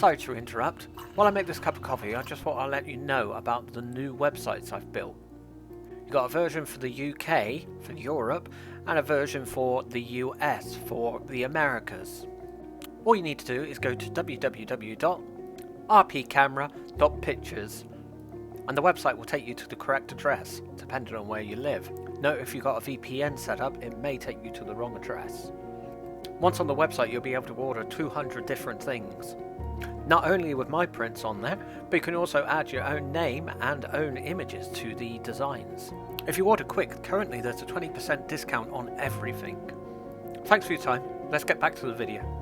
Sorry to interrupt. While I make this cup of coffee, I just thought I'd let you know about the new websites I've built. You've got a version for the UK, for Europe, and a version for the US, for the Americas. All you need to do is go to www.rpcamera.pictures and the website will take you to the correct address, depending on where you live. Note if you've got a VPN set up, it may take you to the wrong address. Once on the website, you'll be able to order 200 different things. Not only with my prints on there, but you can also add your own name and own images to the designs. If you order quick, currently there's a 20% discount on everything. Thanks for your time. Let's get back to the video.